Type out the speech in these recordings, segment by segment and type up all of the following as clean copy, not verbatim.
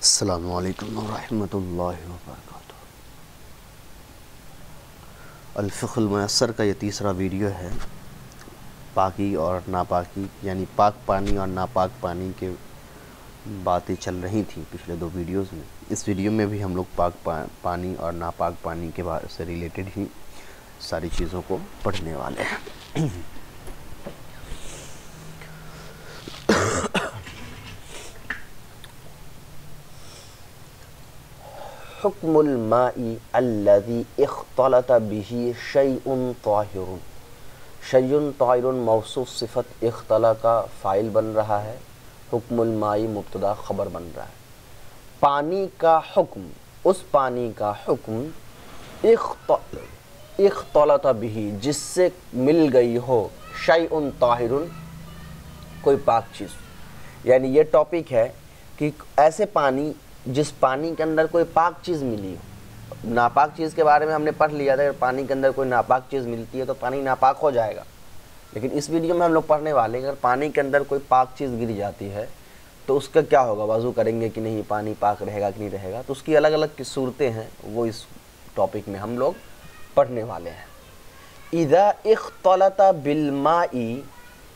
अस्सलामु अलैकुम वरहमतुल्लाहि वबरकातुहू। अल-फ़िक़्हुल मुयस्सर का ये तीसरा वीडियो है। पाकी और नापाकी यानी पाक पानी और नापाक पानी के बातें चल रही थी पिछले दो वीडियोस में। इस वीडियो में भी हम लोग पानी और नापाक पानी के बारे से रिलेटेड ही सारी चीज़ों को पढ़ने वाले हैं। हुक्मुल माई अल्लज़ी इख्तलत बिही शैउन ताहिरुन। शैउन ताहिरुन मौसूफ सिफ़त इख्तला का फ़ाइल बन रहा है, हुक्मुल माई मुब्तदा ख़बर बन रहा है। पानी का हुक्म, उस पानी का हुक्म इख्तलत बिही, जिससे मिल गई हो, शैउन ताहिरुन, कोई पाक चीज़। यानी ये टॉपिक है कि ऐसे पानी, जिस पानी के अंदर कोई पाक चीज़ मिली हो। नापाक चीज़ के बारे में हमने पढ़ लिया था, अगर पानी के अंदर कोई नापाक चीज़ मिलती है तो पानी नापाक हो जाएगा। लेकिन इस वीडियो में हम लोग पढ़ने वाले हैं, अगर पानी के अंदर कोई पाक चीज़ गिर जाती है तो उसका क्या होगा, वज़ू करेंगे कि नहीं, पानी पाक रहेगा कि नहीं रहेगा। तो उसकी अलग अलग की सूरतें हैं, वो इस टॉपिक में हम लोग पढ़ने वाले हैं। इज़ा इख्तलता बिलमाई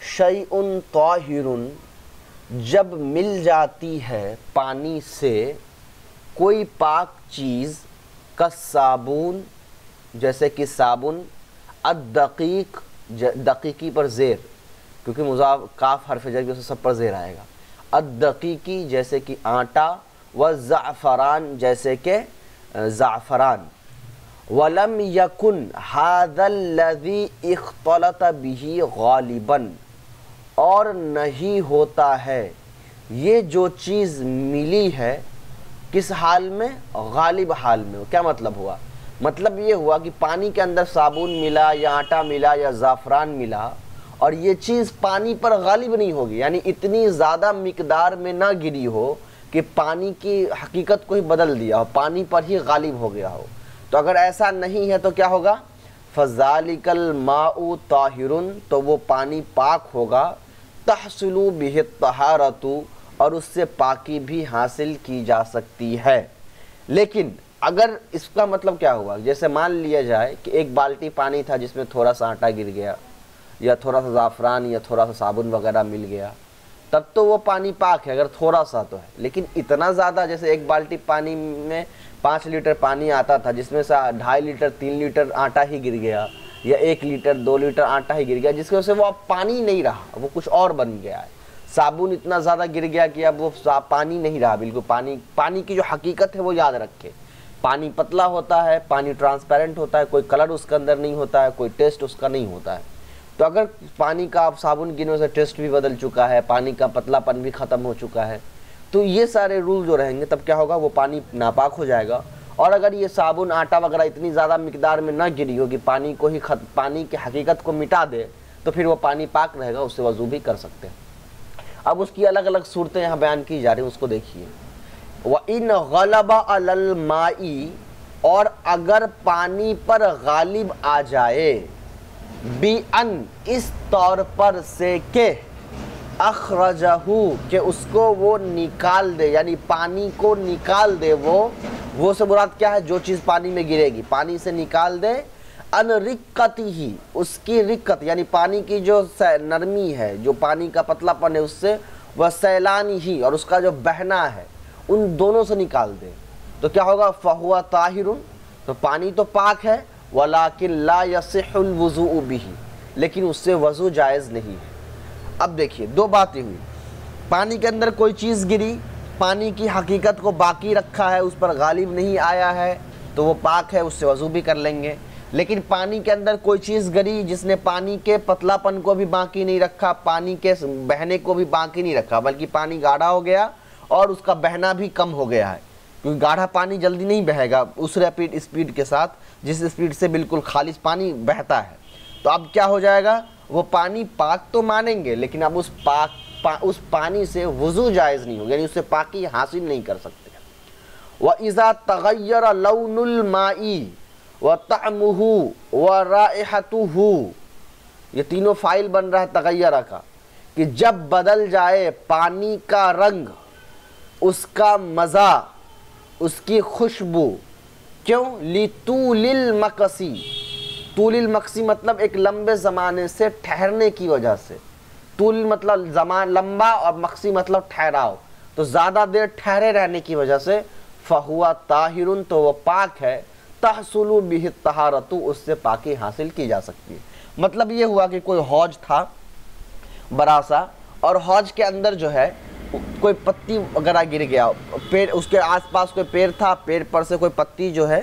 शैउन ताहिरुन, जब मिल जाती है पानी से कोई पाक चीज़, का साबुन, जैसे कि साबुन, अद-दक़ीक़, दक़ीक़ी पर ज़ेर, क्योंकि मुज़ाफ काफ हर्फ़ जर की वजह से सब पर ज़ेर आएगा। अद-दक़ीक़ी जैसे कि आटा, व ज़अफ़रान जैसे कि ज़अफ़रान। वलम यकुन हाज़ल्लज़ी इख्तलत बिही गालिबन, और नहीं होता है ये जो चीज़ मिली है, किस हाल में, गालिब हाल में। क्या मतलब हुआ, मतलब ये हुआ कि पानी के अंदर साबुन मिला या आटा मिला या ज़ाफ़रान मिला और ये चीज़ पानी पर गालिब नहीं होगी, यानी इतनी ज़्यादा मिकदार में ना गिरी हो कि पानी की हकीकत को ही बदल दिया हो, पानी पर ही गालिब हो गया हो। तो अगर ऐसा नहीं है तो क्या होगा, फ़ज़ालिकल माउ ताहिरुन, तो वो पानी पाक होगा। तहसुलु बिही तहारतु, और उससे पाकी भी हासिल की जा सकती है। लेकिन अगर इसका मतलब क्या हुआ, जैसे मान लिया जाए कि एक बाल्टी पानी था जिसमें थोड़ा सा आटा गिर गया या थोड़ा सा ज़ाफ़रान या थोड़ा सा साबुन वगैरह मिल गया, तब तो वो पानी पाक है, अगर थोड़ा सा तो है। लेकिन इतना ज़्यादा, जैसे एक बाल्टी पानी में 5 लीटर पानी आता था जिसमें से 2.5 लीटर 3 लीटर आटा ही गिर गया, या 1 लीटर 2 लीटर आटा ही गिर गया, जिसकी वजह से वो अब पानी नहीं रहा, वो कुछ और बन गया है। साबुन इतना ज़्यादा गिर गया कि अब वो पानी नहीं रहा बिल्कुल। पानी की जो हकीकत है वो याद रखे, पानी पतला होता है, पानी ट्रांसपेरेंट होता है, कोई कलर उसके अंदर नहीं होता है, कोई टेस्ट उसका नहीं होता है। तो अगर पानी का साबुन गिरने से टेस्ट भी बदल चुका है, पानी का पतलापन भी ख़त्म हो चुका है, तो ये सारे रूल जो रहेंगे तब क्या होगा, वो पानी नापाक हो जाएगा। और अगर ये साबुन आटा वगैरह इतनी ज़्यादा मिकदार में ना गिरी हो कि पानी को ही पानी की हकीकत को मिटा दे, तो फिर वो पानी पाक रहेगा, उससे वज़ू भी कर सकते हैं। अब उसकी अलग अलग सूरतें यहाँ बयान की जा रही हैं, उसको देखिए। व इन गलबा अलल माई, और अगर पानी पर गालिब आ जाए, बी अन, इस तौर पर से के, अखरजहू, के उसको वो निकाल दे, यानी पानी को निकाल दे, वो से मुराद क्या है, जो चीज़ पानी में गिरेगी पानी से निकाल दे। अन रिक्कती ही, उसकी रिक्कत यानी पानी की जो नरमी है, जो पानी का पतलापन है उससे, वह सैलानी ही, और उसका जो बहना है, उन दोनों से निकाल दे, तो क्या होगा, फ़हुआ ताहिरुन, तो पानी तो पाक है। वलाकिन ला यसिहुल वुज़ू बिही, लेकिन उससे वज़ू जायज़ नहीं है। अब देखिए, दो बातें हुई, पानी के अंदर कोई चीज़ गिरी, पानी की हकीकत को बाकी रखा है, उस पर गालिब नहीं आया है, तो वो पाक है, उससे वज़ू भी कर लेंगे। लेकिन पानी के अंदर कोई चीज़ गिरी जिसने पानी के पतलापन को भी बाकी नहीं रखा, पानी के बहने को भी बाकी नहीं रखा, बल्कि पानी गाढ़ा हो गया और उसका बहना भी कम हो गया है, क्योंकि गाढ़ा पानी जल्दी नहीं बहेगा उस रैपिड स्पीड के साथ जिस स्पीड से बिल्कुल खालिश पानी बहता है। तो अब क्या हो जाएगा, वो पानी पाक तो मानेंगे, लेकिन अब उस पानी से वज़ू जायज़ नहीं होगा, यानी उससे पाकी हासिल नहीं कर सकते। व इज़ा तग़य्यर लौनुल माई व तअमुहु व राइहतुहु, ये तीनों फ़ाइल बन रहा है तग़य्यर का, कि जब बदल जाए पानी का रंग उसका मज़ा, उसकी खुशबू। क्यों? लितूलिल मकसी, तूलिल मकसी मतलब एक लंबे ज़माने से ठहरने की वजह से। तूल मतलब ज़मान लंबा और मकसी मतलब ठहराव, तो ज़्यादा देर ठहरे रहने की वजह से फ़हुआ ताहिरुन, तो वह पाक है। तहसुलु बिहि तहारतु, उससे पाकी हासिल की जा सकती है। मतलब ये हुआ कि कोई हौज था बड़ा सा, और हौज के अंदर जो है कोई पत्ती वगैरह गिर गया, पेड़ उसके आसपास कोई पेड़ था, पेड़ पर से कोई पत्ती जो है,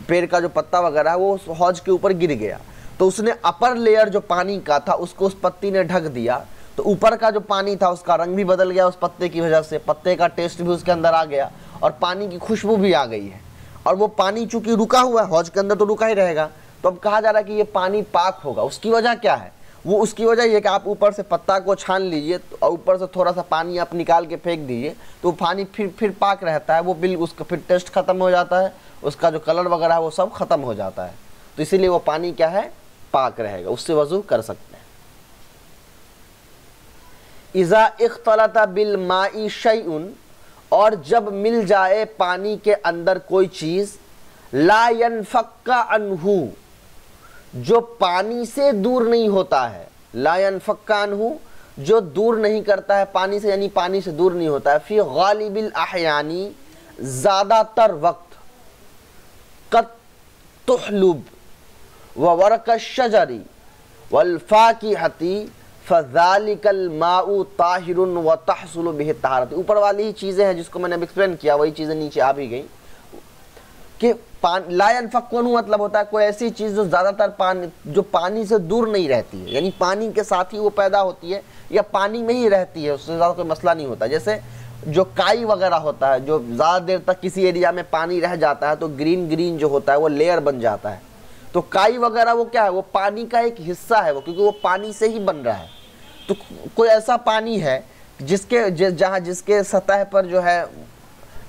पेड़ का जो पत्ता वगैरह है वो उस हौज के ऊपर गिर गया, तो उसने अपर लेयर जो पानी का था उसको उस पत्ती ने ढक दिया, तो ऊपर का जो पानी था उसका रंग भी बदल गया उस पत्ते की वजह से, पत्ते का टेस्ट भी उसके अंदर आ गया और पानी की खुशबू भी आ गई है। और वो पानी चूंकि रुका हुआ है हौज के अंदर तो रुका ही रहेगा, तो अब कहा जा रहा है कि ये पानी पाक होगा। उसकी वजह क्या है? वो उसकी वजह ये कि आप ऊपर से पत्ता को छान लीजिए और ऊपर से थोड़ा सा पानी आप निकाल के फेंक दीजिए, तो पानी फिर पाक रहता है, वो बिल्कुल उसका फिर टेस्ट खत्म हो जाता है, उसका जो कलर वगैरह है वो सब खत्म हो जाता है, तो इसीलिए वो पानी क्या है? पाक रहेगा, उससे वजू कर सकते हैं। इज़ा इख्तलता बिल माई शैउन, और जब मिल जाए पानी के अंदर कोई चीज़, ला यनफक्का अन्हु, जो पानी से दूर नहीं होता है, ला यनफक्का अन्हु, जो दूर नहीं करता है पानी से, यानी पानी से दूर नहीं होता है, फी गालिबिल अहयानी, ज़्यादातर वक्त, कत तुहलुब व वर्क शजरी वल फाकिहती फ़ज़ालिकल माउ ताहिरुन व तहसुलु बिहि तहारत। ऊपर वाली ही चीज़ें हैं जिसको मैंने अब एक्सप्लेन किया, वही चीज़ें नीचे आ भी गई कि ला यनफक्कु मतलब होता है कोई ऐसी चीज़ जो ज़्यादातर पानी से दूर नहीं रहती है, यानी पानी के साथ ही वो पैदा होती है या पानी में ही रहती है, उससे ज़्यादा कोई मसला नहीं होता। जैसे जो काई वगैरह होता है, जो ज़्यादा देर तक किसी एरिया में पानी रह जाता है तो ग्रीन ग्रीन जो होता है वो लेयर बन जाता है, तो काई वगैरह वो क्या है? वो पानी का एक हिस्सा है वो, क्योंकि वो पानी से ही बन रहा है। तो कोई ऐसा पानी है जिसके सतह पर जो है,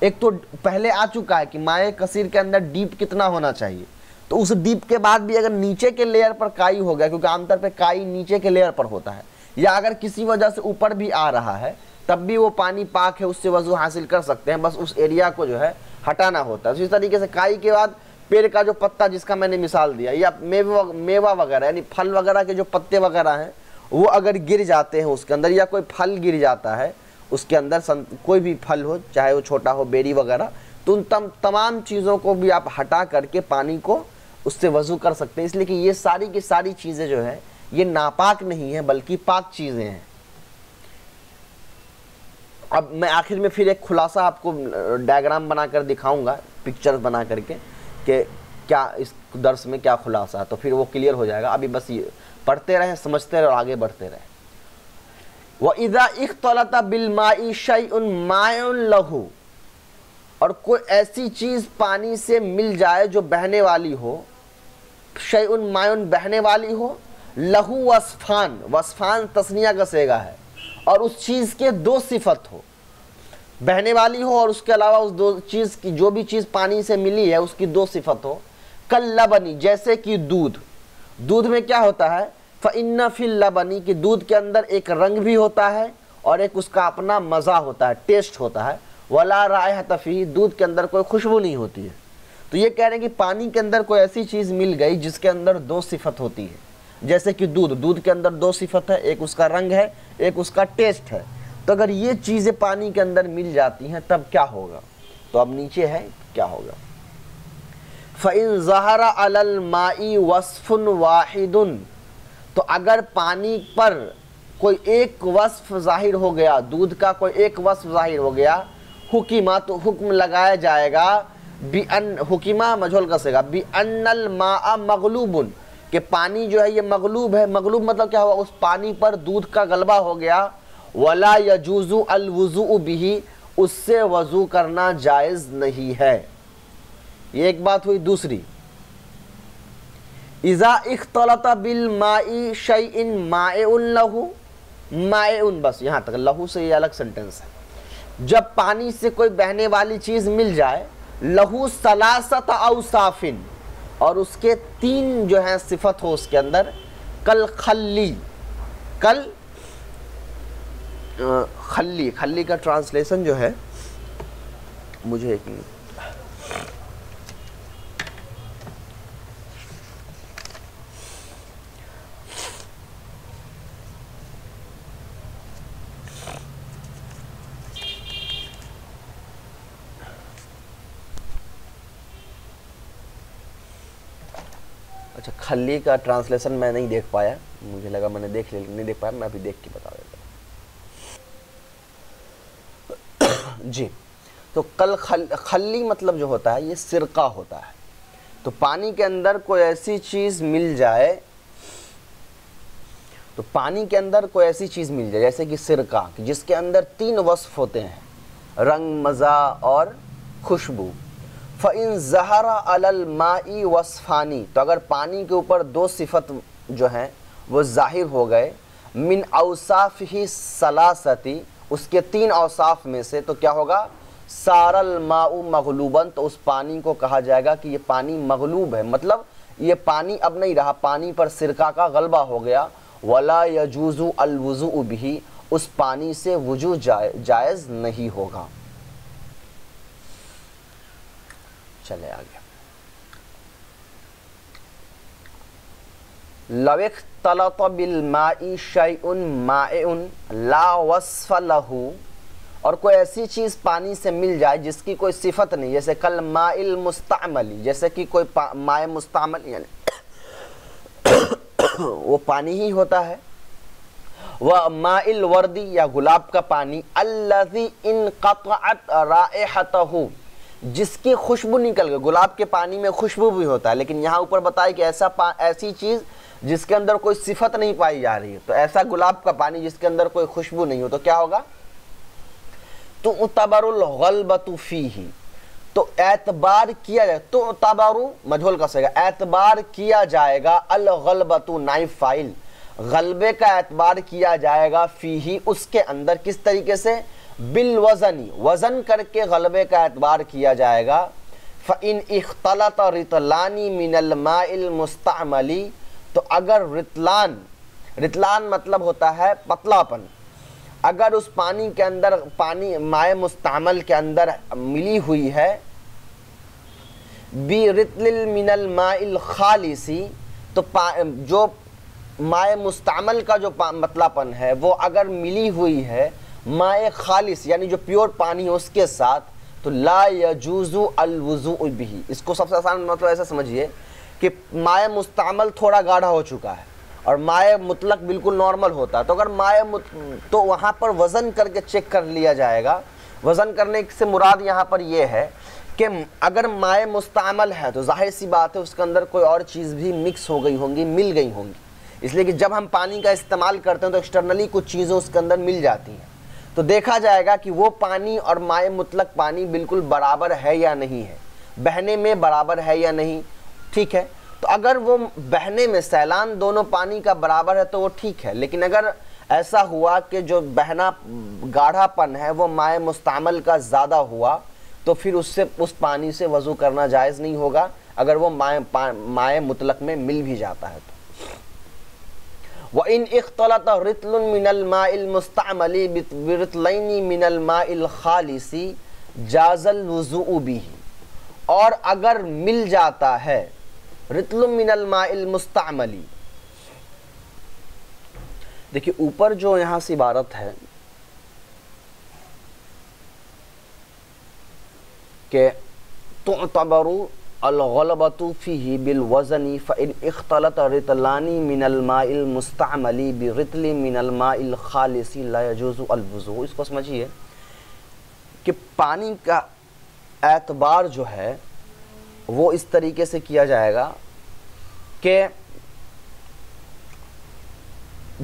एक तो पहले आ चुका है कि माए कसीर के अंदर डीप कितना होना चाहिए, तो उस डीप के बाद भी अगर नीचे के लेयर पर काई हो गया, क्योंकि आमतौर पे काई नीचे के लेयर पर होता है, या अगर किसी वजह से ऊपर भी आ रहा है तब भी वो पानी पाक है, उससे वजू हासिल कर सकते हैं, बस उस एरिया को जो है हटाना होता है। इसी तरीके से काई के बाद पेड़ का जो पत्ता जिसका मैंने मिसाल दिया, या मेवा वगैरह यानी फल वगैरह के जो पत्ते वगैरह हैं वो अगर गिर जाते हैं उसके अंदर, या कोई फल गिर जाता है उसके अंदर, कोई भी फल हो चाहे वो छोटा हो, बेरी वगैरह, तो उन तमाम चीज़ों को भी आप हटा करके पानी को उससे वज़ू कर सकते हैं। इसलिए कि ये सारी की सारी चीज़ें जो है ये नापाक नहीं है बल्कि पाक चीज़ें हैं। अब मैं आखिर में फिर एक खुलासा आपको डायग्राम बनाकर दिखाऊंगा, पिक्चर्स बना करके, कि क्या इस दर्स में क्या खुलासा है, तो फिर वो क्लियर हो जाएगा। अभी बस ये पढ़ते रहें, समझते रहें और आगे बढ़ते रहें। व इज़ा इख्तलता बिल माई शैउन मायुन लहू, और कोई ऐसी चीज़ पानी से मिल जाए जो बहने वाली हो, शैउन मायुन बहने वाली हो, लहू वस्फान, वस्फान तस्निया का सेगा है, और उस चीज़ के दो सिफत हो, बहने वाली हो और उसके अलावा उस दो चीज़ की, जो भी चीज़ पानी से मिली है उसकी दो सिफत हो। कल लबनी, जैसे कि दूध, दूध में क्या होता है? फ़इन्ना फिल लबनी, कि दूध के अंदर एक रंग भी होता है और एक उसका अपना मज़ा होता है, टेस्ट होता है। वला रायहत फ़ीह, दूध के अंदर कोई खुशबू नहीं होती है। तो ये कह रहे हैं कि पानी के अंदर कोई ऐसी चीज़ मिल गई जिसके अंदर दो सिफत होती है, जैसे कि दूध, दूध के अंदर दो सिफत है, एक उसका रंग है, एक उसका टेस्ट है। तो अगर ये चीज़ें पानी के अंदर मिल जाती हैं तब क्या होगा? तो अब नीचे है क्या होगा। फ़इन ज़हरा अलल माई वस्फ़ुन वाहिदुन, तो अगर पानी पर कोई एक वस्फ़ ज़ाहिर हो गया, दूध का कोई एक वस्फ़ ज़ाहिर हो गया, हुकिमा, तो हुक्म लगाया जाएगा, बिअन, हुकिमा मजहूल कसेगा, बिअन्नल माअ मग़लूबुन, कि पानी जो है ये मग़लूब है। मग़लूब मतलब क्या हुआ? उस पानी पर दूध का गलबा हो गया। वला यजूज़ु अल वुज़ू बिही, उससे वज़ू करना जायज़ नहीं है। ये एक बात हुई। दूसरी, इज़ा इख्तलता बिल माई शैइन माएउन लहू, माएउन, बस यहाँ तक, लहू से ये अलग सेंटेंस है। जब पानी से कोई बहने वाली चीज़ मिल जाए, लहू सलासत औसाफिन, और उसके तीन जो है सिफत हो उसके अंदर, कल खल्ली, कल खल्ली, खल्ली का ट्रांसलेशन जो है मुझे एक मिनट। अच्छा, खल्ली का ट्रांसलेशन मैं नहीं देख पाया, मुझे लगा मैंने देख लिया, नहीं देख पाया, मैं अभी देख के बता देता हूँ। जी, तो खल्ली मतलब जो होता है ये सिरका होता है। तो पानी के अंदर कोई ऐसी चीज़ मिल जाए, तो पानी के अंदर कोई ऐसी चीज़ मिल जाए जैसे कि सिरका, जिसके अंदर 3 वस्फ होते हैं, रंग, मज़ा और खुशबू। फ़इन ज़हरा अलल माई वस्फ़ानी, तो अगर पानी के ऊपर 2 सिफत जो हैं वो ज़ाहिर हो गए, मिन औसाफ़ ही सलासती, उसके 3 औसाफ में से, तो क्या होगा, सारल माउ मगलूबन, तो उस पानी को कहा जाएगा कि ये पानी मगलूब है, मतलब ये पानी अब नहीं रहा, पानी पर सिरका का गलबा हो गया। वला यजूज़ु अल वुज़ू बिही, उस पानी से वुजू जायज़ नहीं होगा। चले आगे। लविख तलत बिल माई शैउन माएउन ला वस्फ लहू, और कोई ऐसी चीज़ पानी से मिल जाए जिसकी कोई सिफत नहीं, जैसे कल माइल मुस्तामली, जैसे कि कोई माए मुस्तामल यानी वो पानी ही होता है। वह माइल वर्दी, या गुलाब का पानी, अल्लज़ी इनक़तअत राइहतहू, जिसकी खुशबू निकल गई। गुलाब के पानी में खुशबू भी होता है, लेकिन यहाँ ऊपर बताया कि ऐसी चीज़ जिसके अंदर कोई सिफत नहीं पाई जा रही है, तो ऐसा गुलाब का पानी जिसके अंदर कोई खुशबू नहीं हो, तो क्या होगा, तो उतबरुल गलबतु फीही, तो एतबार किया जाए, तो उतबरु मजहूल का सही, एतबार किया जाएगा, अल गलबतु नाइब फाइल, गलबे का एतबार किया जाएगा, फीही उसके अंदर, किस तरीके से, बिल वज़नी, वज़न करके गलबे का एतबार किया जाएगा। फ़इन इख्तलत रितलानी मिनल माइल मुस्तअमली, तो अगर रितलान मतलब होता है पतलापन, अगर उस पानी के अंदर, पानी माए मुस्तअमल के अंदर मिली हुई है, बी रितलिल मिनल माइल खालिसी, तो जो माए मुस्तअमल का जो मतलापन है वो अगर मिली हुई है माए खालिस यानी जो प्योर पानी है उसके साथ, तो ला यजूज़ु अल वुज़ू बिही। इसको सबसे आसान मतलब ऐसा समझिए कि माए मुस्तअमल थोड़ा गाढ़ा हो चुका है और माए मुतलक बिल्कुल नॉर्मल होता है, तो अगर तो वहाँ पर वज़न करके चेक कर लिया जाएगा। वज़न करने से मुराद यहाँ पर यह है कि अगर माए मुस्तअमल है तो जाहिर सी बात है उसके अंदर कोई और चीज़ भी मिक्स हो गई होंगी, मिल गई होंगी, इसलिए कि जब हम पानी का इस्तेमाल करते हैं तो एक्सटर्नली कुछ चीज़ें उसके अंदर मिल जाती हैं, तो देखा जाएगा कि वो पानी और माए मुतलक पानी बिल्कुल बराबर है या नहीं है, बहने में बराबर है या नहीं, ठीक है। तो अगर वो बहने में सैलान दोनों पानी का बराबर है तो वो ठीक है, लेकिन अगर ऐसा हुआ कि जो बहना गाढ़ापन है वो माए मुस्तअमल का ज़्यादा हुआ, तो फिर उससे उस पानी से वज़ू करना जायज़ नहीं होगा, अगर वो माए मुतलक में मिल भी जाता है तो। व इन इख्तलत रितलुन मिनल माइल मुस्तअमली बिरितलैनी मिनल माइल खालिसी जाज़ल वुज़ू बिही, और अगर मिल जाता है रितलुन मिनल माइल मुस्तअमली, देखिए ऊपर जो यहाँ से इबारत है कि तुअतबरु अल-गलबतु फीही बिल वज़नी फ़इन इख्तलत रितलानी मिनल माइल मुस्तअमली बिरितली मिनल माइल खालिसी ला यजूज़ु अल वुज़ू। इसको समझिए कि पानी का एतबार जो है वो इस तरीके से किया जाएगा कि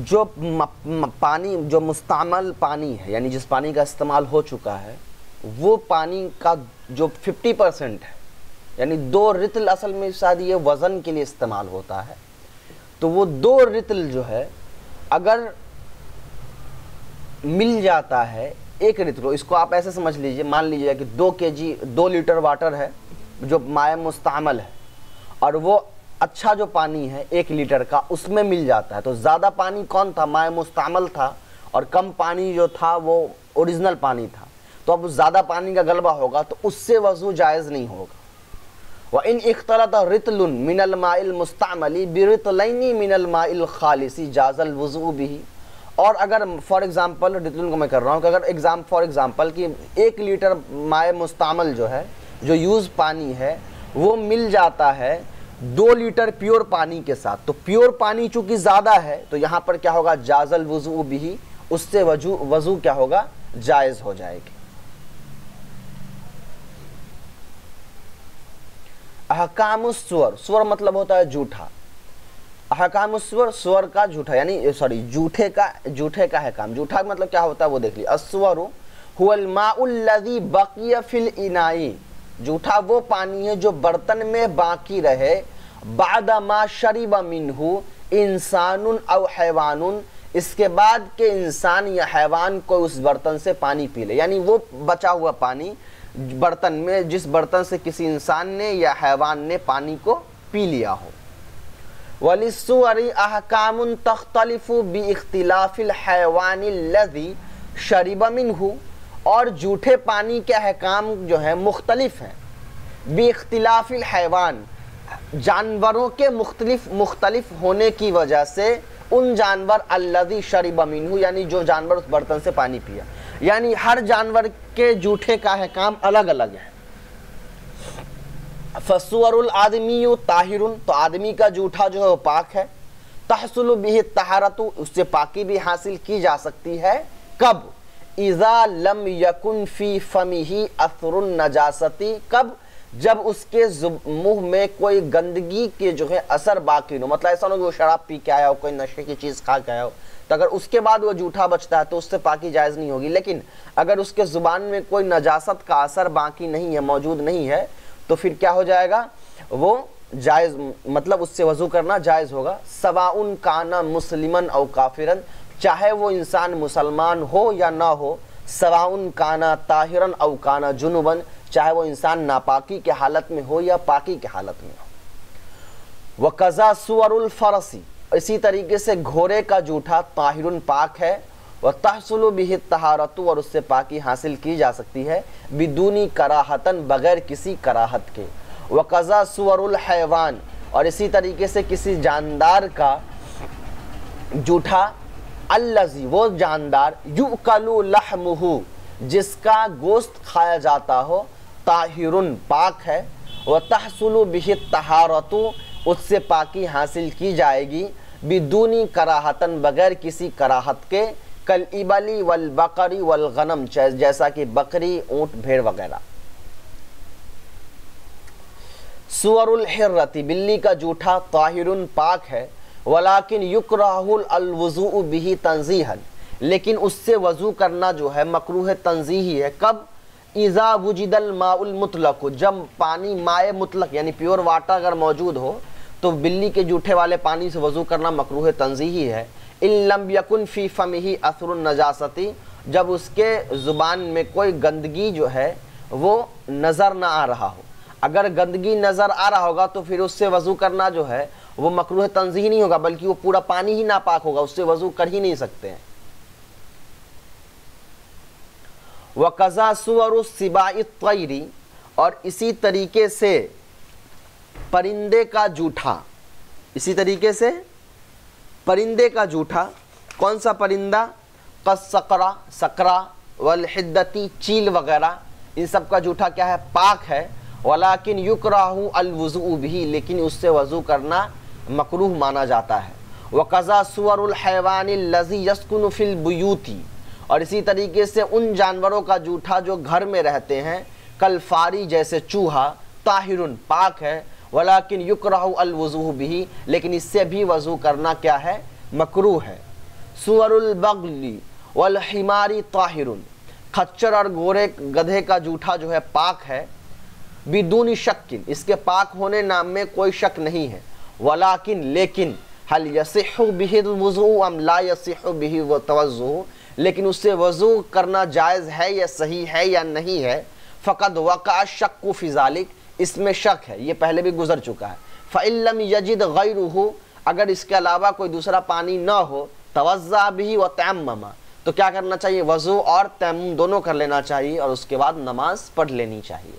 जो पानी जो मुस्तअमल पानी है यानी जिस पानी का इस्तेमाल हो चुका है वो पानी का जो 50% है, यानी 2 रितल, असल में शायद ये वज़न के लिए इस्तेमाल होता है, तो वो 2 रितल जो है अगर मिल जाता है 1 रितल, इसको आप ऐसे समझ लीजिए, मान लीजिए कि 2 kg 2 लीटर वाटर है जो माए मुस्तअमल है और वो अच्छा जो पानी है 1 लीटर का उसमें मिल जाता है, तो ज़्यादा पानी कौन था, माए मुस्तअमल था, और कम पानी जो था वो ओरिजिनल पानी था। तो अब ज़्यादा पानी का गलबा होगा तो उससे वज़ू जायज़ नहीं होगा। व इन इख्तलत रितलुन मिनल माइल मुस्तअमली बिरितलैनी मिनल माइल खालिसी जाज़ल वज़ू बिही। और अगर फॉर एग्ज़ाम्पल रितलुन को मैं कर रहा हूँ कि अगर फॉर एग्ज़ाम्पल कि 1 लीटर माए मुस्तअमल जो है, जो यूज़ पानी है, वो मिल जाता है 2 लीटर प्योर पानी के साथ, तो प्योर पानी चूँकि ज़्यादा है तो यहाँ पर क्या होगा, जाज़ल वज़ू बिही, उससे वज़ू क्या होगा, जायज़ हो जाएगी। अहकामुस सुवर, सुवर मतलब होता है झूठा। अहकामुस सुवर, सुवर का झूठा, यानी सॉरी झूठे का अहकाम। झूठा मतलब क्या होता है वो देख लीजिए। अस्सुवरु हुवल माउल लज़ी बक़िया फिल इनाई, झूठा वो पानी है जो बर्तन में बाकी रहे, बादा मा शरिबा मिन्हु इंसानुन औ हैवानुन, इसके बाद के इंसान या हैवान को उस बर्तन से पानी पी ले, यानी वो बचा हुआ पानी बर्तन में, जिस बर्तन से किसी इंसान ने या हैवान ने पानी को पी लिया हो। वलिस्सुवरी अहकामुन तख्तलिफु बि इख्तिलाफिल हैवानिल लज़ी शरिबा मिन्हु, और झूठे पानी के अहकाम जो है मुख्तलिफ हैं, बि इख्तिलाफिल हैवान, जानवरों के मुख्तलिफ होने की वजह से, उन जानवर अल्लज़ी शरिबा मिन्हु, यानी जो जानवर उस बर्तन से पानी पिया, यानी हर जानवर के जूठे का अहकाम अलग अलग है। फस्सुवरुल आदमीयु ताहिरुन, तो आदमी का जूठा जो है वो पाक है। तहसुलु बिही तहारतु, उससे पाकी भी हासिल की जा सकती है। कब, इज़ा लम यकुन फी फमिही असरुन नजासती, कब, जब उसके मुंह में कोई गंदगी के जो है असर बाकी न हो, मतलब ऐसा ना कि वो शराब पी के आया हो, कोई नशे की चीज़ खा के आया हो, तो अगर उसके बाद वो जूठा बचता है तो उससे पाकी जायज़ नहीं होगी। लेकिन अगर उसके ज़ुबान में कोई नजासत का असर बाकी नहीं है, मौजूद नहीं है, तो फिर क्या हो जाएगा, वो जायज़, मतलब उससे वज़ू करना जायज़ होगा। सवाउन काना मुस्लिमन औ काफिरन, चाहे वो इंसान मुसलमान हो या ना हो। सवाउन काना ताहिरन औ काना जुनुबन, चाहे वो इंसान नापाकी के हालत में हो या पाकी के हालत में हो। वकज़ा सुवरुल फरसी, इसी तरीके से घोड़े का जूठा ताहिरुन पाक है। व तहसुलु बिही तहारतु, और उससे पाकी हासिल की जा सकती है, बिदूनी कराहतन, बगैर किसी कराहत के। वकज़ा सुवरुल हैवान, और इसी तरीके से किसी जानदार का जूठा, अल्लज़ी, वो जानदार, युकलु लहमुहु, जिसका गोश्त खाया जाता हो, ताहिरुन पाक है। व तहसुलु बिही तहारतु, उससे पाकी हासिल की जाएगी, बिदूनी कराहतन, बगैर किसी कराहत के। कल इबली वल बकरी वल गनम, जैसा कि बकरी, ऊंट, भेड़ वगैरह। सुवरुल हिर्रती, बिल्ली का जूठा, ताहिरुन पाक है। वलाकिन युकराहुल अलवुज़ू बिही तंज़ीहन, लेकिन उससे वज़ू करना जो है मकरूह तंज़ीही है। कब, इज़ा वुजिदल माउल मुतलक, जब पानी माए मुतलक यानी प्योर वाटर अगर मौजूद हो तो बिल्ली के जूठे वाले पानी से वज़ू करना मकरूह तंज़ीही है। इल्लम यकुन फ़ी फ़मिही असरुन नजासती, जब उसके ज़ुबान में कोई गंदगी जो है वो नज़र ना आ रहा हो। अगर गंदगी नज़र आ रहा होगा तो फिर उससे वज़ू करना जो है वो मकरूह तंज़ीही नहीं होगा, बल्कि वो पूरा पानी ही नापाक होगा, उससे वज़ू कर ही नहीं सकते हैं। वक़ज़ा सुवरु सिबाई तैरी, और इसी तरीके से परिंदे का जूठा, इसी तरीके से परिंदे का जूठा, कौन सा परिंदा, कसकरा, सकरा, वल हिद्दती, चील वगैरह, इन सब का जूठा क्या है, पाक है। वलाकिन युकराहु अलवुज़ू बिही, लेकिन उससे वज़ू करना मकरूह माना जाता है। वक़ज़ा सुवरुल हैवानिल लज़ी यस्कुनु फिल बुयूती, और इसी तरीके से उन जानवरों का जूठा जो घर में रहते हैं, कल फारी, जैसे चूहा, ताहिरुन पाक है। वलाकिन युकराहु अलवुज़ू बिही, लेकिन इससे भी वज़ू करना क्या है, मकरूह है। सुवरुल बगली वल हिमारी ताहिरुन, खच्चर और घोड़े गधे का जूठा जो है पाक है। बिदूनी शक्किन, इसके पाक होने नाम में कोई शक नहीं है। वलाकिन, लेकिन, हल यसिहु बिहिल वुज़ू अम ला यसिहु बिही व तवज़्ज़ु, लेकिन उससे वज़ू करना जायज़ है या सही है या नहीं है। फ़क़द वक़अ शक्कु फ़ी ज़ालिक, इसमें शक है, ये पहले भी गुजर चुका है। फ़इल्लम यजिद गैरुहु, अगर इसके अलावा कोई दूसरा पानी ना हो, तवज़्ज़ा बिही व तयम्ममा, तो क्या करना चाहिए, वजू और तैमूम दोनों कर लेना चाहिए और उसके बाद नमाज पढ़ लेनी चाहिए।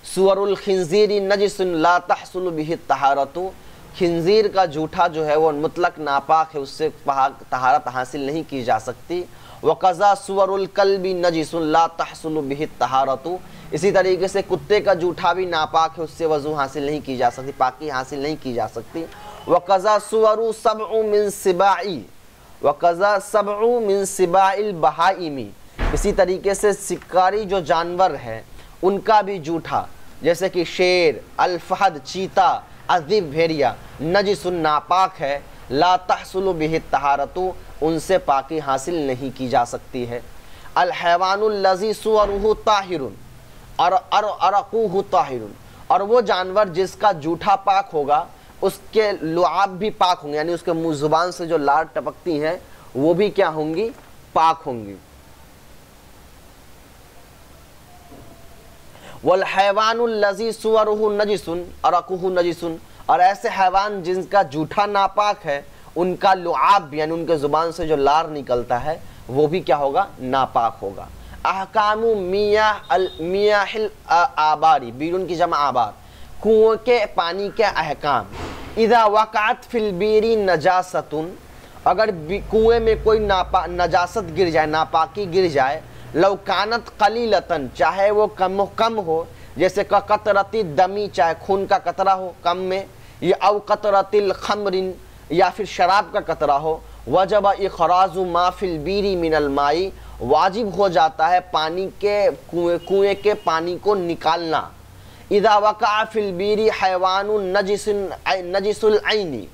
सुवरुल खिंजीरी नजिसुन ला तहसुलु बिही तहारतु, खिंजीर का जूठा जो है वो मुतलक नापाक है, उससे तहारत हासिल नहीं की जा सकती। वक़ज़ा सुवरुल कल्बी नजिसुन ला तहसुलु बिही तहारतु, इसी तरीके से कुत्ते का जूठा भी नापाक है, उससे वज़ू हासिल नहीं की जा सकती, पाकी हासिल नहीं की जा सकती। वक़ज़ा सुवरु सबउ मिन सिबाई, वक़ज़ा सबउ मिन सिबाइल बहाइमी, इसी तरीके से शिकारी जो जानवर है उनका भी जूठा, जैसे कि शेर, अल-फहद चीता, अज़ीब भेड़िया, नजिसुन नापाक है, ला तहसुलु बिही तहारतु, उनसे पाकी हासिल नहीं की जा सकती है। अल हैवानुल लज़ी सुवरुहु ताहिरुन और अरक़ुहु ताहिरुन, और वो जानवर जिसका जूठा पाक होगा उसके लुआब भी पाक होंगे, यानी उसके मुँह ज़ुबान से जो लार टपकती हैं वो भी क्या होंगी, पाक होंगी। वल हैवानुल लज़ी सुवरुहु नजिसुन अरक़ुहु नजिसुन, और ऐसे हैवान जिनका जूठा नापाक है उनका लुआब यानी उनके ज़ुबान से जो लार निकलता है वो भी क्या होगा, नापाक होगा। अहकामु मियाहिल आबारी, बीरुन की जमा आबार, कुओं के पानी के अहकाम। इज़ा वक़अत फिल बीरी नजासतुन, अगर कुएं में कोई नजासत गिर जाए, नापाकी गिर जाए, लौ कानत कलीलतन, चाहे वो कम हो, जैसे कतरती दमी, चाहे खून का कतरा हो कम में, या अव कतरतिल खमरिन, या फिर शराब का कतरा हो, वजब इखराजु मा फिल बीरी मिनल माई, वाजिब हो जाता है पानी के कुएं के पानी को निकालना। इज़ा वक़अ फिल बीरी हैवानुन नजिसुल ऐनी,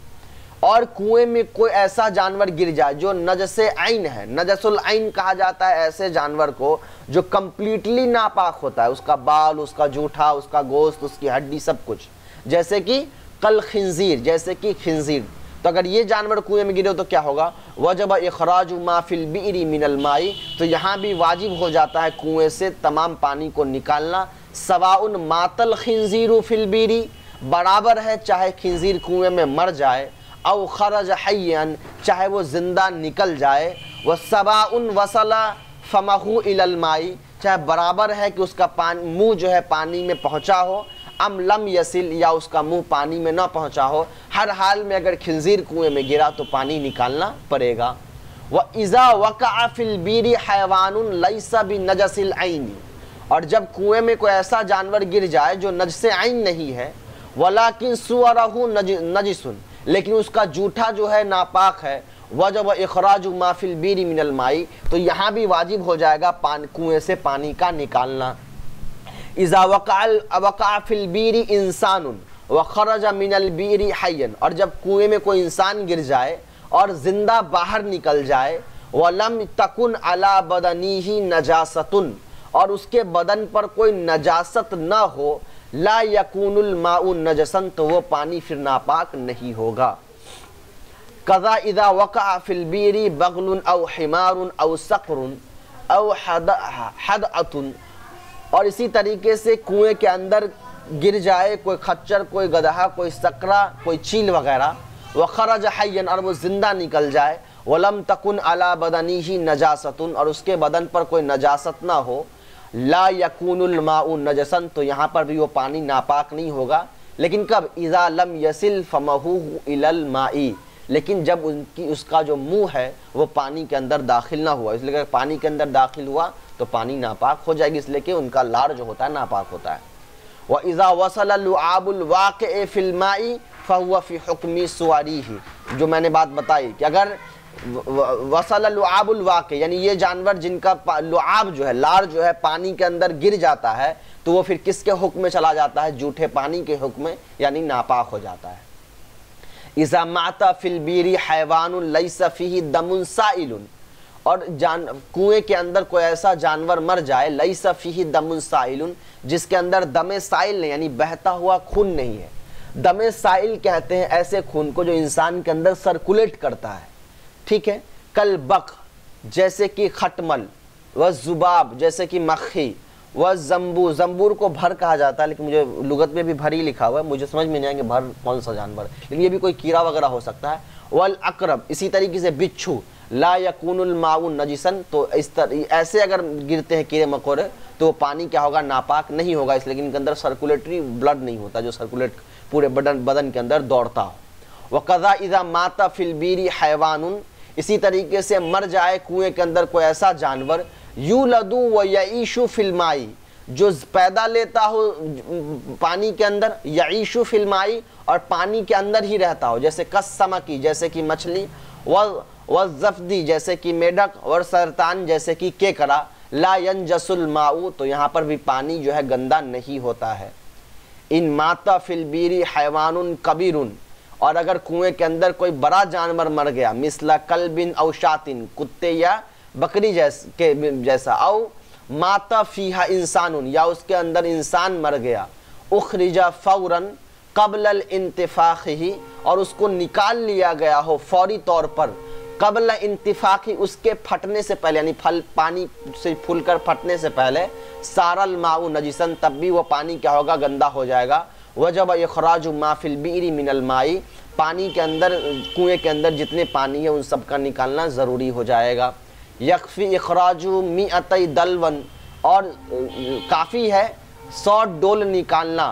और कुएं में कोई ऐसा जानवर गिर जाए जो नजसे ऐन है, नजसुल ऐन कहा जाता है ऐसे जानवर को जो कंप्लीटली नापाक होता है, उसका बाल, उसका जूठा, उसका गोश्त, उसकी हड्डी, सब कुछ, जैसे कि कल खिंजीर, जैसे कि खिंजीर। तो अगर ये जानवर कुएं में गिरे तो क्या होगा, वजब इखराजु मा फिल बीरी मिनल माई, तो यहाँ भी वाजिब हो जाता है कुएं से तमाम पानी को निकालना। सवाउन मातल खिंजीरु फिल बीरी, बराबर है चाहे खिंजीर कुएं में मर जाए, औ खरज हय्यन, चाहे वो जिंदा निकल जाए, व सवाउन वसला फमहु इलल माई, चाहे बराबर है कि उसका मुंह जो है पानी में पहुंचा हो, अम लम यसिल, या उसका मुंह पानी में ना पहुंचा हो, हर हाल में अगर खिंजीर कुएं में गिरा तो पानी निकालना पड़ेगा। व इज़ा वक़अ फिल बीरी हैवानुन लैसा बिनजसिल ऐनी, और जब कुएं में कोई ऐसा जानवर गिर जाए जो नजसे ऐन नहीं है, वलाकिन सुवरहु नजिसुन, लेकिन उसका जूठा जो है नापाक है, वजब इखराजु मा फिल बीरी मिनल माई, तो यहाँ भी वाजिब हो जाएगा कुएं से पानी का निकालना। इज़ा वक़अ फिल बीरी इंसानुन व खरज मिनल बीरी हय्यन, और जब कुएं में कोई इंसान गिर जाए और जिंदा बाहर निकल जाए, वलम तकुन अला बदनीही नजासतुन, और उसके बदन पर कोई नजासत न हो, ला यकूनुल माउ नजसन, तो वो पानी फिर नापाक नहीं होगा। कज़ा इज़ा वक़अ फिल बीरी बगलुन औ हिमारुन औ सक़रुन औ हदअतुन, और इसी तरीके से कुएं के अंदर गिर जाए कोई खच्चर, कोई गदहा, कोई सकरा, कोई चील वगैरह, व खरज हय्यन, और वो जिंदा निकल जाए, वलम तकुन अला बदनीही नजासतुन, और उसके बदन पर कोई नजासत ना हो, ला यकूनुल माउ नजसन, तो यहाँ पर भी वो पानी नापाक नहीं होगा। लेकिन कब, इज़ा लम यसिल फमहु इलल माई, लेकिन जब उसका जो मुंह है वो पानी के अंदर दाखिल ना हुआ, इसलिए अगर पानी के अंदर दाखिल हुआ तो पानी नापाक हो जाएगी, इसलिए कि उनका लार जो होता है नापाक होता है। व इज़ा वसल लुआबुल वाक़िअ फिल माई फहुवा फी हुक्मी सुवारीही, जो मैंने बात बताई कि अगर वसल लुआबुल वाक़िअ, यानी ये जानवर जिनका लुआब जो है, लार जो है पानी के अंदर गिर जाता है, तो वो फिर किसके हुक्म में चला जाता है, जूठे पानी के हुक्म में, यानी नापाक हो जाता है। इज़ा माता फिल बीरी हैवानुन लैसा फीही दमुन साइलुन, और कुएं के अंदर कोई ऐसा जानवर मर जाए, लैसा फीही दमुन साइलुन, जिसके अंदर दमे साइल नहीं, यानी बहता हुआ खून नहीं है। दमे साइल कहते हैं ऐसे खून को जो इंसान के अंदर सर्कुलेट करता है, ठीक है। कल बक, जैसे कि खटमल, व जुबाब, जैसे कि मक्खी, व जम्बू, जम्बूर को भर कहा जाता है, लेकिन मुझे लुगत में भी भर ही लिखा हुआ है, मुझे समझ में नहीं आएंगे भर कौन सा जानवर, लेकिन ये भी कोई कीड़ा वगैरह हो सकता है। वल अकरब, इसी तरीके से बिच्छू, ला यकूनुल माउ नजिसन, तो इस तरह ऐसे अगर गिरते हैं कीड़े मकोड़े तो पानी क्या होगा, नापाक नहीं होगा, इसलिए इनके अंदर सर्कुलेटरी ब्लड नहीं होता जो सर्कुलेट पूरे बदन के अंदर दौड़ता हो। वक़ज़ा इज़ा माता फिल बीरी हैवानुन, इसी तरीके से मर जाए कुएं के अंदर कोई ऐसा जानवर, यूलदु व यईशु फिल माई, जो पैदा लेता हो पानी के अंदर, यईशु फिल माई, और पानी के अंदर ही रहता हो, जैसे कसमकी जैसे कि मछली, व ज़फ़दी जैसे कि मेढक, और सरतान जैसे कि केकड़ा, ला यंजसुल माउ, तो यहाँ पर भी पानी जो है गंदा नहीं होता है। इन माता फिल बीरी हैवानुन कबीरुन, और अगर कुएं के अंदर कोई बड़ा जानवर मर गया, मिसला कल्बिन औ शातिन, कुत्ते या बकरी जैसा, औ माता फीहा इंसानुन, या उसके अंदर इंसान मर गया, उखरिजा फौरन कबल इंतिफाखी, और उसको निकाल लिया गया हो फौरी तौर पर, कबल इंतिफाखी, उसके फटने से पहले, यानी फल पानी से फूलकर फटने से पहले, सारल माउ नजिसन, तब भी वो पानी क्या होगा, गंदा हो जाएगा। वजब इखराज मा फिल बीरी मिनल माई, पानी के अंदर कुएं के अंदर जितने पानी है उन सब का निकालना ज़रूरी हो जाएगा। यकफ़ी इखराजु मिअतई दलवन, और काफ़ी है 100 डोल निकालना।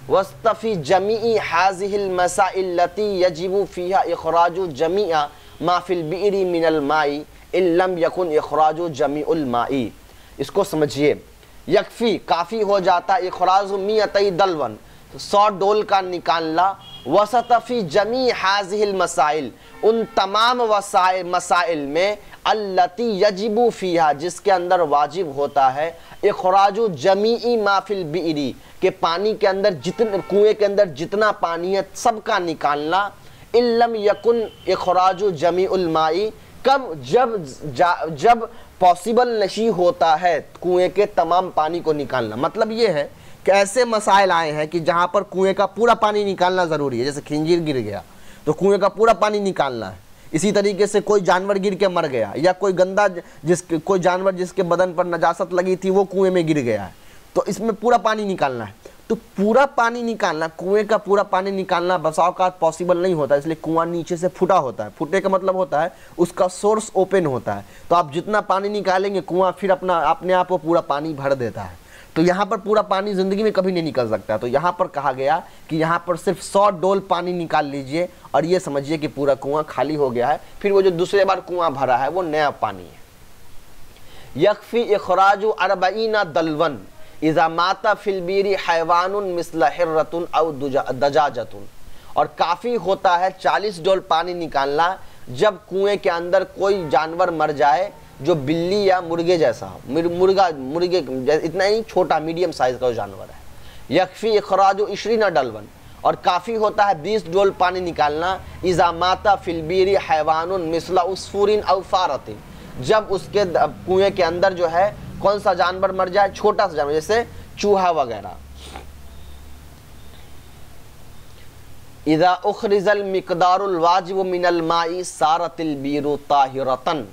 वस्तफ़ी जमीई हाज़िहिल मसाइल लती यजिबु फ़ीहा इखराजु जमीआ मा फिल बीरी मिनल माई इल्लम यकुन इखराजु जमीउल माई। इसको समझिए, यकफ़ी काफ़ी हो जाता, इखराजु मिअतई दलवन 100 डोल का निकालना, वसतफ़ी जमी हाज़िहिल मसाइल, उन तमाम मसाइल में, अल्लती यजिबु फ़ीहा, जिसके अंदर वाजिब होता है, इखराजु जमीई मा फिल बीरी, के पानी के अंदर जितने कुएं के अंदर जितना पानी है सबका निकालना, इल्लम यकुन इखराजु जमीउल माई, कब, जब पॉसिबल नहीं होता है कुएं के तमाम पानी को निकालना। मतलब ये है कि ऐसे मसाइल आए हैं कि जहाँ पर कुएं का पूरा पानी निकालना ज़रूरी है, जैसे खिंजीर गिर गया तो कुएं का पूरा पानी निकालना है। इसी तरीके से कोई जानवर गिर के मर गया, या कोई गंदा कोई जानवर जिसके बदन पर नजासत लगी थी वो कुएं में गिर गया है, तो इसमें पूरा पानी निकालना है। तो पूरा पानी निकालना, कुएं का पूरा पानी निकालना बसाव का पॉसिबल नहीं होता, इसलिए कुआं नीचे से फूटा होता है। फूटे का मतलब होता है उसका सोर्स ओपन होता है, तो आप जितना पानी निकालेंगे कुआं फिर अपने आप वो पूरा पानी भर देता है। तो यहाँ पर पूरा पानी ज़िंदगी में कभी नहीं निकल सकता। तो यहाँ पर कहा गया कि यहाँ पर सिर्फ 100 डोल पानी निकाल लीजिए और ये समझिए कि पूरा कुआं खाली हो गया है। फिर वो जो दूसरे बार कुआं भरा है वो नया पानी है। यकफ़ी इखराजु अरबईना दलवन इज़ा माता फिल बीरी हैवानुन मिस्ल हिर्रतुन औ दजाजतुन, और काफ़ी होता है 40 डोल पानी निकालना जब कुएं के अंदर कोई जानवर मर जाए जो बिल्ली या मुर्गे जैसा हो, मुर्गे इतना ही छोटा मीडियम साइज का जानवर है। यकफ़ी इखराजु 20 डलवन, और काफ़ी होता है 20 डोल पानी निकालना, इज़ा माता फिल बीरी हैवानुन मिस्ला उसफूरिन औ फारतिन, जब उसके कुएं के अंदर जो है कौन सा जानवर मर जाए, छोटा सा जानवर जैसे चूहा वगैरह। इज़ा उखरिजल मिकदारुल वाजिब मिनल माई सारतिल बीरु ताहिरतन,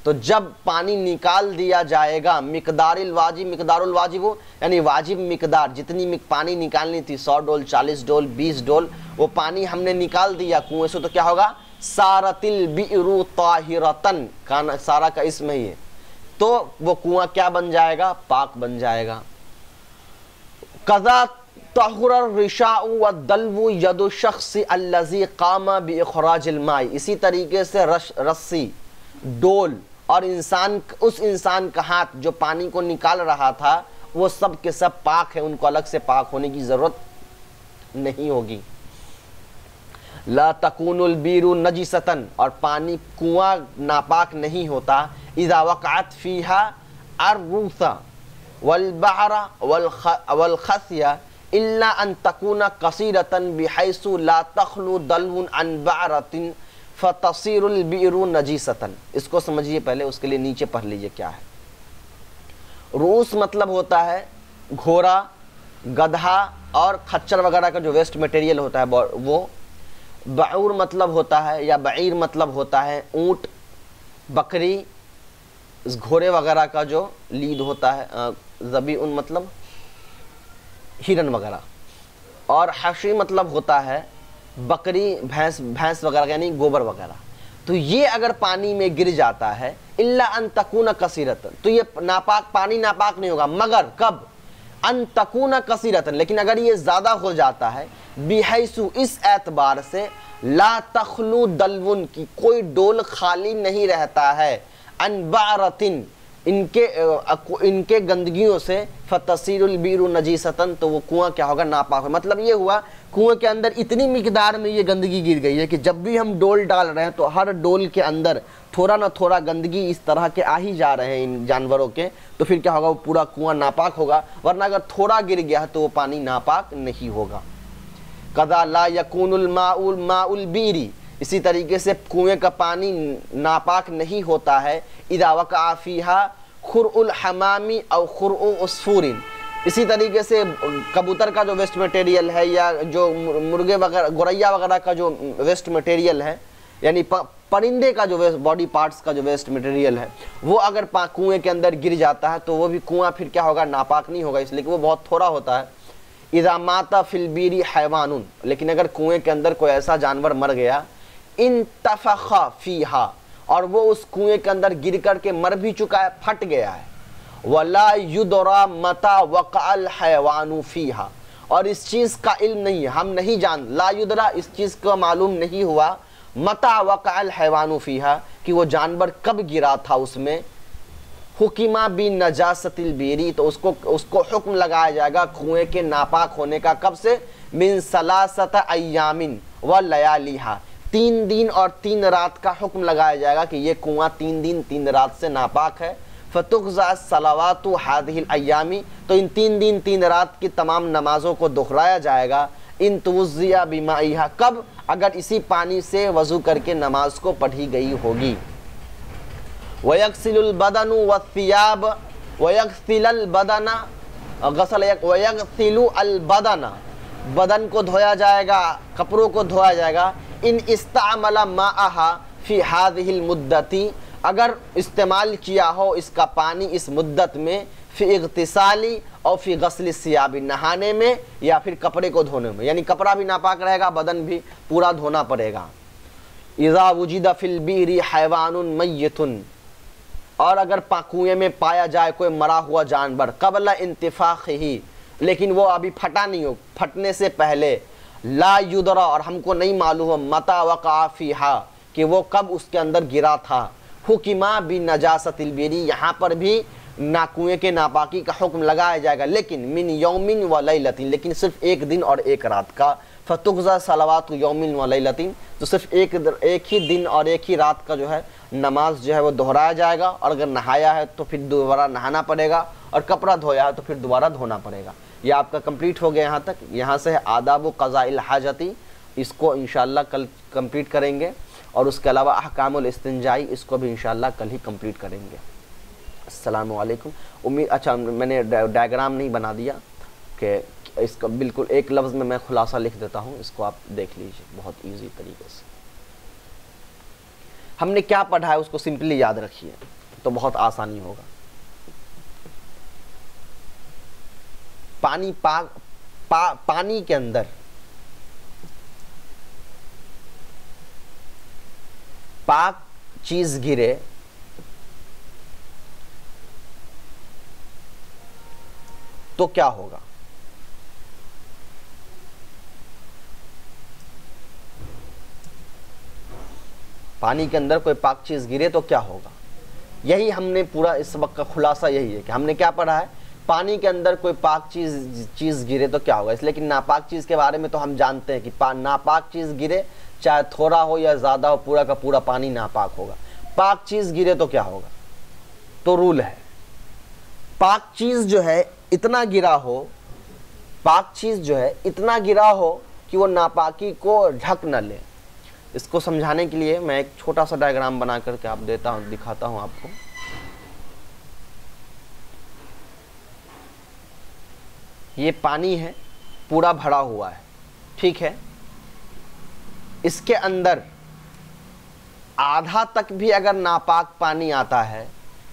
तो जब पानी निकाल दिया जाएगा, मिकदारुल वाजिब यानी वाजिब मिकदार, जितनी पानी निकालनी थी 100 डोल 40 डोल 20 डोल, वो पानी हमने निकाल दिया कुएं से, तो क्या होगा, सारतिल बीरु ताहिरतन, खाना सारा का इसम ही है, तो वो कुआं क्या बन जाएगा, पाक बन जाएगा। कज़ा तहुर रिशाउ व दलवु यदु शख्स अल्लज़ी कामा बि इखराजिल माई, इसी तरीके से रस्सी, डोल और उस इंसान का हाथ जो पानी को निकाल रहा था वो सब के सब पाक है, उनको अलग से पाक होने की ज़रूरत नहीं होगी। ला तकूनुल बीरु नजिसतन, और पानी कुआं नापाक नहीं होता, इज़ा वक़अत फ़ीहा अर्रूसा वल बहरा वल खसिया इल्ला अन तकूना कसीरतन बिहैसु ला तखलु दलवुन अन बहरतिन फ़तसीरुल बीरु नजीसतन। इसको समझिए पहले, उसके लिए नीचे पढ़ लीजिए क्या है। रूस मतलब होता है घोड़ा, गधा और खच्चर वगैरह का जो वेस्ट मटेरियल होता है वो। बऊर मतलब होता है या बईर मतलब होता है ऊँट, बकरी, इस घोड़े वगैरह का जो लीद होता है। ज़बीउन मतलब हिरन वगैरह, और हशी मतलब होता है बकरी, भैंस वगैरह यानी गोबर वगैरह। तो ये अगर पानी में गिर जाता है इल्ला अन तकून कसीरतन, तो ये नापाक पानी नापाक नहीं होगा, मगर कब अन तकून कसीरतन, लेकिन अगर ये ज़्यादा हो जाता है बिहैसु, इस एतबार से ला तखलू दलवुन की कोई डोल खाली नहीं रहता है, अनबारतिन इनके गंदगियों से, फतसीरुल बीरु नजीसतन, तो वो कुआं क्या होगा, नापाक। मतलब ये हुआ कुएं के अंदर इतनी मिकदार में ये गंदगी गिर गई है कि जब भी हम डोल डाल रहे हैं तो हर डोल के अंदर थोड़ा ना थोड़ा गंदगी इस तरह के आ ही जा रहे हैं इन जानवरों के, तो फिर क्या होगा, वो पूरा कुआं नापाक होगा। वरना अगर थोड़ा गिर गया है तो वो पानी नापाक नहीं होगा। कदा ला यकूनुल माउल बीरी, इसी तरीके से कुएं का पानी नापाक नहीं होता है इदा वक़अ फ़ीहा खुरउल हमामी और खुरउ उसफूरिन, इसी तरीके से कबूतर का जो वेस्ट मटेरियल है या जो मुर्गे वगैरह गौरैया वगैरह का जो वेस्ट मटेरियल है, यानी परिंदे का जो वेस्ट बॉडी पार्ट्स का जो वेस्ट मटेरियल है, वो अगर कुएं के अंदर गिर जाता है तो वो भी कुआं फिर क्या होगा, नापाक नहीं होगा, इसलिए कि वो बहुत थोड़ा होता है। इदा माता फिलबीरी हैवानुन, लेकिन अगर कुएं के अंदर कोई ऐसा जानवर मर गया, इन तफखा फीहा, और वो उस कुएं के अंदर गिर कर के मर भी चुका है, फट गया है, वला युदरा मता वक़अल हैवानु फीहा, और इस चीज़ का इल्म नहीं है, हम नहीं जान, ला युदरा, इस चीज़ का मालूम नहीं हुआ, मता वक़अल हैवानु फीहा, कि वो जानवर कब गिरा था उसमें, हुकिमा बिन नजासतिल बीरी, तो उसको हुक्म लगाया जाएगा कुएं के नापाक होने का, कब से, मिन सलासत अय्यामिन व लयालिहा, 3 दिन और 3 रात का हुक्म लगाया जाएगा कि ये कुआं 3 दिन 3 रात से नापाक है। फतुक़ज़ा सलावातु हादिहिल अय्यामी, तो इन 3 दिन 3 रात की तमाम नमाज़ों को दोहराया जाएगा। इन तुवज़िया बिमाइहा, कब, अगर इसी पानी से वज़ू करके नमाज को पढ़ी गई होगी। वयग़सिलुल बदनु वस्सियाब, वयग़सिलुल बदना गसल, वयग़सिलु अल बदना, बदन को धोया जाएगा, कपड़ों को धोया जाएगा। इन इस्तामला माअहा फी हादिहिल मुद्दती, अगर इस्तेमाल किया हो इसका पानी इस मुद्दत में, फी इग़तिसाली और फी गस्ल सियाबी, नहाने में या फिर कपड़े को धोने में, यानी कपड़ा भी नापाक रहेगा, बदन भी पूरा धोना पड़ेगा। इज़ा वुजिदा फिल बीरी हैवानुन मय्यतुन, और अगर कुएं में पाया जाए कोई मरा हुआ जानवर, क़ब्ल इंतिफ़ाख़िही, लेकिन वो अभी फटा नहीं हो, फटने से पहले, ला युदरा, और हमको नहीं मालूम हो, मता वक़अ फ़ीहा, कि वो कब उसके अंदर गिरा था, हुकिमा बिन नजासतिल बीरी, यहाँ पर भी कुएं के नापाकी का हुक्म लगाया जाएगा, लेकिन मिन यौमिन व लैलतिन, लेकिन सिर्फ 1 दिन और 1 रात का। फतुक़ज़ा सलावातु यौमिन व लैलतिन, तो सिर्फ एक ही दिन और 1 ही रात का जो है नमाज जो है वो दोहराया जाएगा, और अगर नहाया है तो फिर दोबारा नहाना पड़ेगा, और कपड़ा धोया है तो फिर दोबारा धोना पड़ेगा। यह आपका कंप्लीट हो गया यहाँ तक। यहाँ से है आदाब क़ज़ाइल हाजती, इसको इंशाअल्लाह कल कंप्लीट करेंगे, और उसके अलावा अहकामुल इस्तिंजाई, इसको भी इंशाअल्लाह कल ही कंप्लीट करेंगे। अस्सलामु अलैकुम। उम्मीद, अच्छा मैंने डायग्राम नहीं बना दिया कि इसका बिल्कुल एक लफ्ज़ में मैं खुलासा लिख देता हूँ, इसको आप देख लीजिए बहुत ईजी तरीके से। हमने क्या पढ़ा है उसको सिंपली याद रखिए तो बहुत आसानी होगा। पानी के अंदर पाक चीज गिरे तो क्या होगा? पानी के अंदर कोई पाक चीज गिरे तो क्या होगा? यही हमने पूरा इस सबक का खुलासा यही है कि हमने क्या पढ़ा है, पानी के अंदर कोई पाक चीज गिरे तो क्या होगा। इसलिए कि नापाक चीज के बारे में तो हम जानते हैं कि नापाक चीज गिरे चाहे थोड़ा हो या ज्यादा हो, पूरा का पूरा पानी नापाक होगा। पाक चीज गिरे तो क्या होगा? तो रूल है, पाक चीज जो है इतना गिरा हो, पाक चीज जो है इतना गिरा हो कि वो नापाकी को ढक न ले। इसको समझाने के लिए मैं एक छोटा सा डायग्राम बना करके आप दिखाता हूं आपको। ये पानी है, पूरा भरा हुआ है, ठीक है। इसके अंदर आधा तक भी अगर नापाक पानी आता है,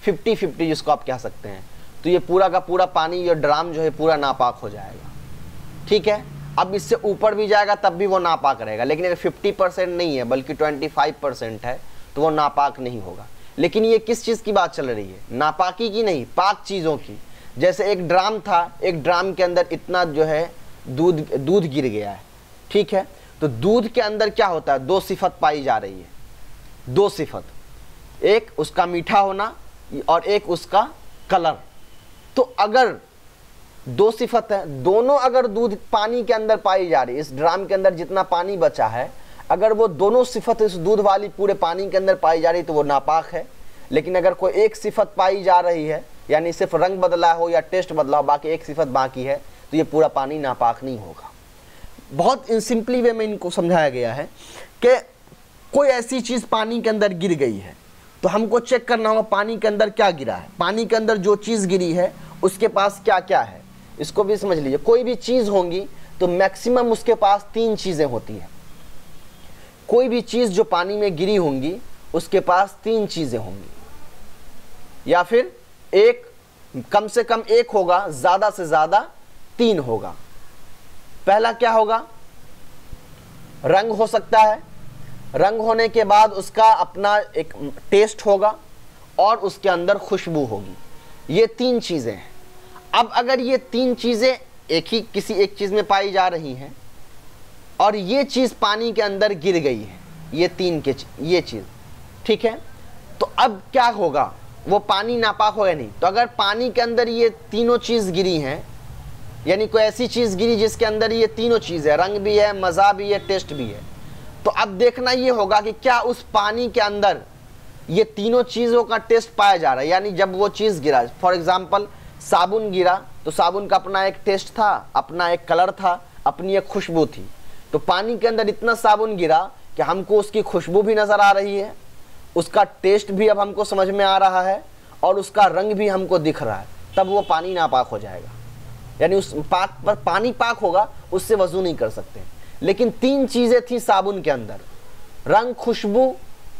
50-50 जिसको आप कह सकते हैं, तो ये पूरा का पूरा पानी, ये ड्राम जो है पूरा नापाक हो जाएगा, ठीक है। अब इससे ऊपर भी जाएगा तब भी वो नापाक रहेगा, लेकिन अगर 50% नहीं है बल्कि 25% है तो वो नापाक नहीं होगा। लेकिन ये किस चीज़ की बात चल रही है? नापाकी की नहीं, पाक चीज़ों की। जैसे एक ड्राम था, एक ड्राम के अंदर इतना जो है दूध गिर गया है, ठीक है। तो दूध के अंदर क्या होता है? दो सिफत पाई जा रही है, दो सिफत, एक उसका मीठा होना और एक उसका कलर। तो अगर दो सिफत है, दोनों अगर दूध पानी के अंदर पाई जा रही है, इस ड्राम के अंदर जितना पानी बचा है, अगर वो दोनों सिफत इस दूध वाली पूरे पानी के अंदर पाई जा रही तो वो नापाक है। लेकिन अगर कोई एक सिफत पाई जा रही है, यानी सिर्फ रंग बदला हो या टेस्ट बदला हो, बाकी एक सिफत बाकी है, तो ये पूरा पानी नापाक नहीं होगा। बहुत सिंपली वे में इनको समझाया गया है कि कोई ऐसी चीज़ पानी के अंदर गिर गई है तो हमको चेक करना होगा पानी के अंदर क्या गिरा है। पानी के अंदर जो चीज़ गिरी है उसके पास क्या क्या है, इसको भी समझ लीजिए। कोई भी चीज़ होगी तो मैक्सिमम उसके पास तीन चीज़ें होती हैं। कोई भी चीज़ जो पानी में गिरी होंगी उसके पास तीन चीज़ें होंगी, या फिर एक, कम से कम एक होगा, ज़्यादा से ज़्यादा तीन होगा। पहला क्या होगा? रंग हो सकता है, रंग होने के बाद उसका अपना एक टेस्ट होगा और उसके अंदर खुशबू होगी। ये तीन चीज़ें हैं। अब अगर ये तीन चीज़ें किसी एक चीज़ में पाई जा रही हैं और ये चीज़ पानी के अंदर गिर गई है, ये ये चीज़, ठीक है, तो अब क्या होगा? वो पानी नापाक होगा नहीं। तो अगर पानी के अंदर ये तीनों चीज़ गिरी हैं, यानी कोई ऐसी चीज़ गिरी जिसके अंदर ये तीनों चीज़ है, रंग भी है, मज़ा भी है, टेस्ट भी है, तो अब देखना ये होगा कि क्या उस पानी के अंदर ये तीनों चीज़ों का टेस्ट पाया जा रहा है। यानी जब वो चीज़ गिरा, फॉर एग्जांपल साबुन गिरा, तो साबुन का अपना एक टेस्ट था, अपना एक कलर था, अपनी एक खुशबू थी। तो पानी के अंदर इतना साबुन गिरा कि हमको उसकी खुशबू भी नज़र आ रही है, उसका टेस्ट भी अब हमको समझ में आ रहा है और उसका रंग भी हमको दिख रहा है, तब वो पानी नापाक हो जाएगा। यानी उस पाक पर पानी पाक होगा, उससे वजू नहीं कर सकते। लेकिन तीन चीज़ें थी साबुन के अंदर, रंग, खुशबू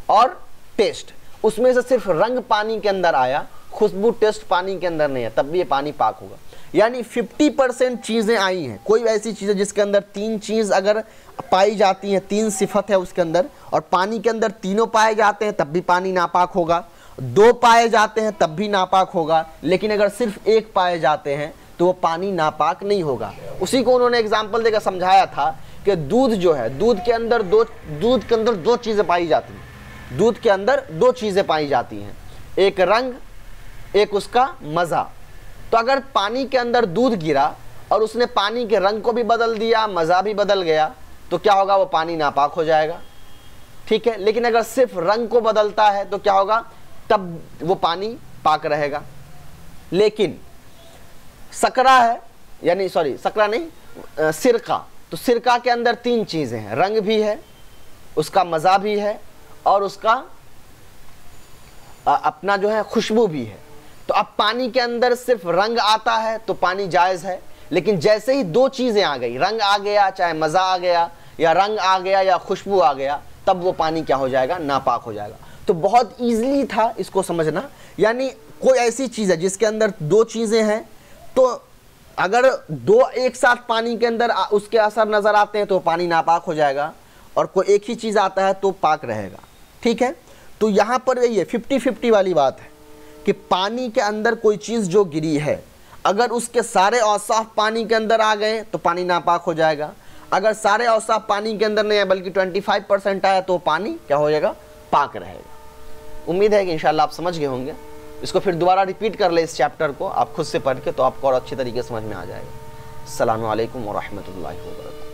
और टेस्ट। उसमें से सिर्फ रंग पानी के अंदर आया, खुशबू, टेस्ट पानी के अंदर नहीं है, तब भी ये पानी पाक होगा। यानी 50% चीज़ें आई हैं। कोई ऐसी चीज़ है जिसके अंदर तीन चीज़ अगर पाई जाती हैं, तीन सिफत है उसके अंदर, और पानी के अंदर तीनों पाए जाते हैं, तब भी पानी नापाक होगा। दो पाए जाते हैं तब भी नापाक होगा। लेकिन अगर सिर्फ एक पाए जाते हैं तो वो पानी नापाक नहीं होगा। उसी को उन्होंने एग्जाम्पल देकर समझाया था कि दूध जो है, दूध के अंदर दो चीज़ें पाई जाती हैं। दूध के अंदर दो चीज़ें पाई जाती हैं, एक रंग, एक उसका मज़ा। तो अगर पानी के अंदर दूध गिरा और उसने पानी के रंग को भी बदल दिया, मज़ा भी बदल गया, तो क्या होगा? वो पानी नापाक हो जाएगा, ठीक है। लेकिन अगर सिर्फ रंग को बदलता है तो क्या होगा? तब वो पानी पाक रहेगा। लेकिन सकरा है, यानी सॉरी सकरा नहीं, सिरका, तो सिरका के अंदर तीन चीज़ें हैं, रंग भी है, उसका मज़ा भी है और उसका अपना जो है खुशबू भी है। तो अब पानी के अंदर सिर्फ रंग आता है तो पानी जायज़ है। लेकिन जैसे ही दो चीज़ें आ गई, रंग आ गया, चाहे मज़ा आ गया या रंग आ गया या खुशबू आ गया, तब वो पानी क्या हो जाएगा? नापाक हो जाएगा। तो बहुत ईजिली था इसको समझना। यानी कोई ऐसी चीज़ है जिसके अंदर दो चीज़ें हैं, तो अगर दो एक साथ पानी के अंदर उसके असर नज़र आते हैं तो पानी नापाक हो जाएगा, और कोई एक ही चीज़ आता है तो पाक रहेगा, ठीक है। तो यहाँ पर यही है, 50-50 वाली बात है कि पानी के अंदर कोई चीज़ जो गिरी है, अगर उसके सारे औसाफ पानी के अंदर आ गए तो पानी नापाक हो जाएगा। अगर सारे औसाफ पानी के अंदर नहीं है बल्कि 25% आया तो पानी क्या हो जाएगा? पाक रहेगा। उम्मीद है कि इंशाल्लाह आप समझ गए होंगे। इसको फिर दोबारा रिपीट कर ले, इस चैप्टर को आप खुद से पढ़ के, तो आपको और अच्छी तरीके से समझ में आ जाएगा। अस्सलामु अलैकुम व रहमतुल्लाहि व बरकातहू।